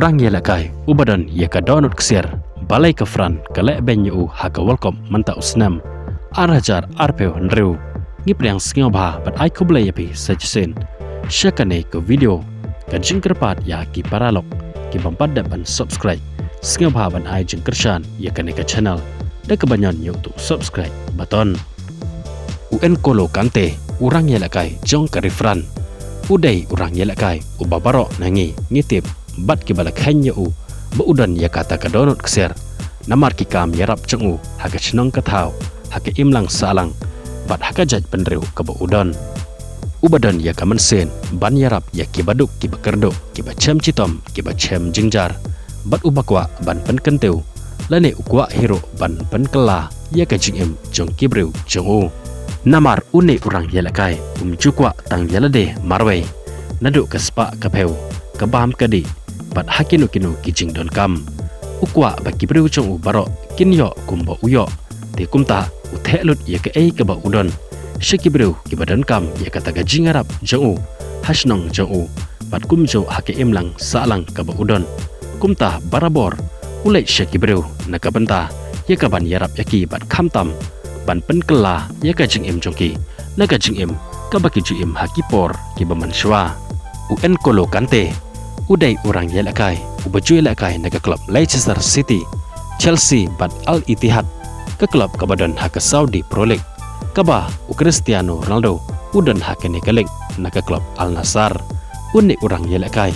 orang yelakai ubadan ya ka donut ksir balai ka fran kalek benyu haka welcome manta usnam arajar arpeu nreu ngipriang sngio bha bat ai kublai yapi sajsen syakane ke video ka jingkerpat ya ki paralok ki bampat ban subscribe sngio bha ban ai jingkershan ya kane ka channel da kebanyan yu tu subscribe button UN kolo kante urang yelakai jong ka refran udai urang yelakai ubabaro nangi ngitip bat ki balak hanya baudan ya kata ka donut kser namar ki kam yarap cengu haka chnong ka thau haka imlang salang bat haka jaj penreu ka baudan ubadan ya ka mansen ban yarap ya ki baduk ki bakerdo ki bachem citom ki bachem jingjar bat ubakwa ban pen kenteu lane ukwa hero ban pen kela ya ka jingem jong ki breu cengu namar une urang yelakai jukwa tang yalade marwei nadu ka spa ka peu ka bam kadi bat hakinu kinu kijing don kam ukwa ba kibreu chong baro kinyo kumba uyo te kumta uthelut ye ka ei ka ba udon shikibreu ki badan kam ye kata ga jingarap jongu hasnong jongu bat kumjo hake imlang salang ka ba udon kumta barabor ulai shikibreu naka benta ye ka ban yarap yaki bat khamtam ban penkela ye ka jingim jongki naka jingim ka ba ki jim hakipor ki ba manshwa UN kolo kante udai orang yelakai ubaju yelakai naga klub Leicester City Chelsea bat Al Ittihad ke klub kabadan haka Saudi Pro League kaba Cristiano Ronaldo udan haka nekaleng naga klub Al Nassr unni orang yelakai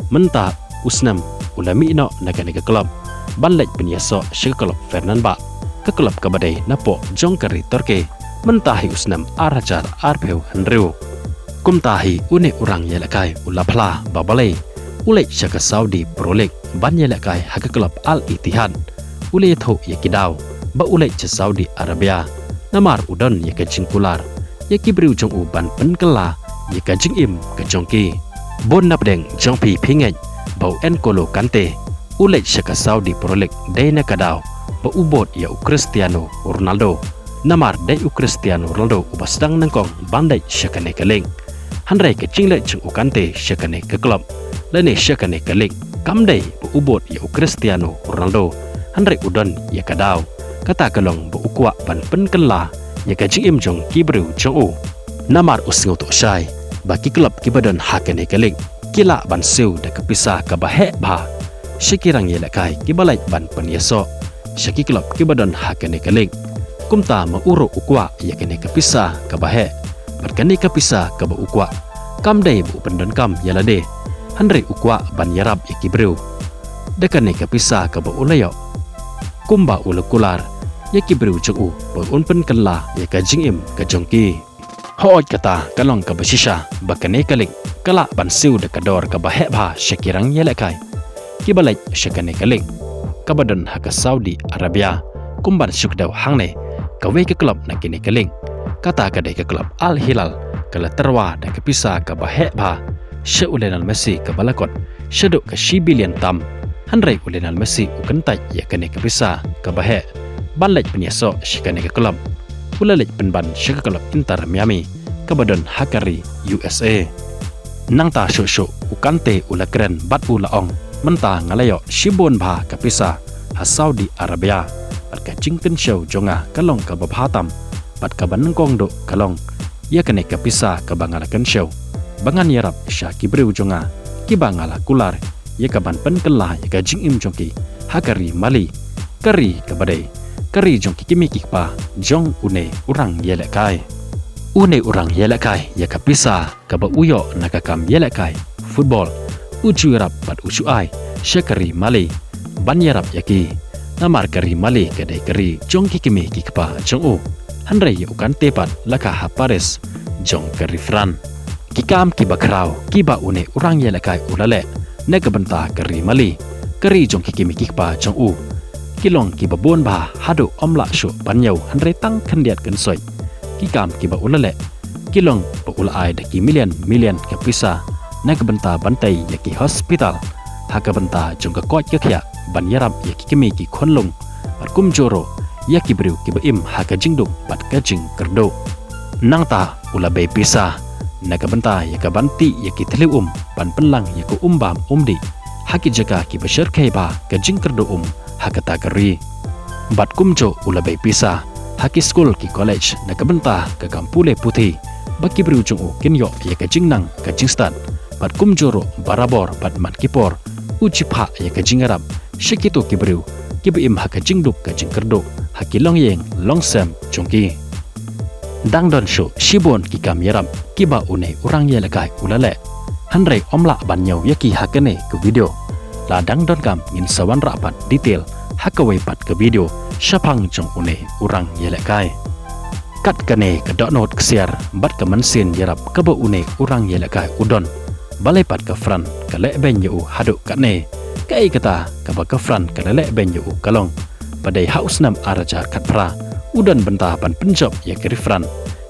menta usnam ulami ino naga klub banlej penyaso syek klub Fernanda ke klub kabadai napo jongkari Turki mentahi usnam arajar arpeu henreu kumtahi unni orang yelakai ulapla babalai ulai syaka Saudi Pro League ban yelakai haka klub Al Ittihad ulai tho yakidau ba ulai cha Saudi Arabia namar udon yaka jingkular yaki briu jong u ban penkela yaka jingim ka jongki bon napdeng jongpi phingej bau en kolo kante ulai syaka Saudi Pro League daina kadau ba ubot ya Cristiano Ronaldo namar dai Cristiano Ronaldo ubasdang nangkong bandai syaka ne kaleng hanrai ka jingle jong u kante syaka ne ka klub lane syakane kalik kamdai bu ubot ya Cristiano Ronaldo hanrai udon ya kadau kata kalong bu ukwa ban penkela ya ka jingim jong kibreu jong namar usngo to shai baki klub kibadan hakane kalik kila ban seu da kapisa ka bahe ba shikirang yelakai kibalai ban penyeso shaki klub kibadan hakane kalik kumta ma uro ukwa ya kane kapisa ka bahe barkani kapisa ka bu ukwa kamdai bu pendon kam yalade hanrei ukwa ban yarab yakibreu dekane kapisa ka ba ulayo kumba ulukular yakibreu chu ba unpen kala yaka jingim ka jongki hooj kata kalong ka basisha bakane kalik kala ban siu de kador ka ba hebha shakirang yelekai kibalai shakane kalik kabadan haka Saudi Arabia kumban shukdaw hangne ka we ka club na kini kalik kata ka de ka club Al Hilal kala terwa da kapisa ka ba hebha Syed Lionel Messi ke balakot syeduk ke shi bilion tam hanrei Lionel Messi ukentai ya kene ke pisa ke bahe banlej penyeso syikane ke klub ulalej penban syik klub Inter Miami ke badan Hakari USA nangta syuk ukante ula keren bat ula ong menta ngalayo shibon bha ke pisa ha Saudi Arabia bat ka jingken show jonga kalong ke babhatam bat ka banengkong do kalong ya kene ke pisa ke bangalakan show bangan yarap syaki breu jonga ki bangala kular ye ka ban penkela ye ka jingim jongki hakari mali kari ka badai kari jongki kimi kikpa jong une urang yelekai une urang yelekai ye ka pisa ka ba uyo naka kam yelekai football uju yarap bat uju ai syakari mali ban yarap yaki namar kari mali ka dai kari jongki kimi kikpa jong hanrei ye ukan tepat laka ha Paris jong kari fran kikam kiba krau kiba une urang yelakai ulale nega benta kari mali kari jong kikimi kikpa jong kilong kiba bon ba hadu omla shu banyau hanre tang khandiat kan soi kikam kiba ulale kilong ba ulai daki million ke pisa nega benta bantai yaki hospital haka benta jong ka kot kakya ban yarab yaki kimi ki khonlung barkum joro yaki briu kiba im haka jingduk bat ka jing kerdo nangta ulabe pisa naga benta yaka banti yaki telium ban penlang yaku umbam umdi haki jaga ki bashar kaiba ke jingker do hakata gari bat kumjo ulabai pisa haki school ki college na kabenta ke kampule putih baki berujung kinyo ya ke jingnang ke jingstan bat kumjoro barabor bat mat kipor ujipa ya ke jingarab shikitu ki beru ki beim haka jingduk ke jingkerdo haki longyeng longsem jongki dangdon show shibon ki kamyaram kiba une urang ye lakai ulale hanrei omla banyau yaki hakane ke video la dangdon kam ngin sawan rapat detail hakawai pat ke video syapang jong une urang ye lakai kat kane ke dot ksiar bat ke mensin yarap ke ba une urang ye lakai udon balai pat ke fran ke le ben yu haduk kane kai kata ke ba ke fran ke le ben yu kalong padai haus nam arajar kat pra udan bentah ban penjob ya ke rifran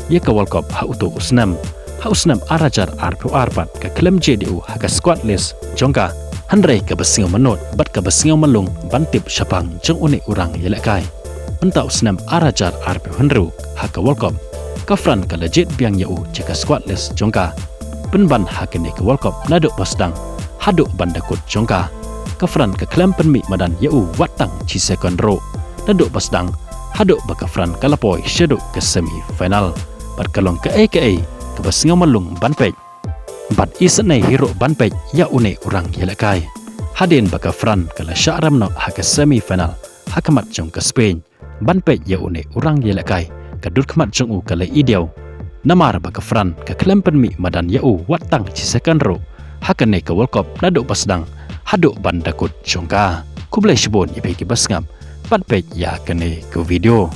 ya ke walkop hautu usnam hausnam arajar arpu arpat ke klem JDU haka squad list jongka handrei ke besingau menot bat ke besingau melung bantip syapang jong une urang yelekai benta usnam arajar arpu henru haka walkop kafran ke legit biang yau jaka squad list jongka penban hakene ke walkop naduk pasdang haduk bandakut jongka kafran ke klem penmi madan yau watang ci second row naduk pasdang haduk bakafran kalapoi syaduk ke semi final bat kalong ke ke basingau malung banpej bat isnai hero banpej ya une urang yelekai hadin bakafran kala sya'ram nok haka semi final hakamat jong ke Spain banpej ya une urang yelekai kadut khamat jong kala ideau namar bakafran ke klempen mi madan yau watang ci second row hakane ke world cup naduk pasdang haduk bandakut jongka kublai shibon ibe ki basngam banpej ya kane ke video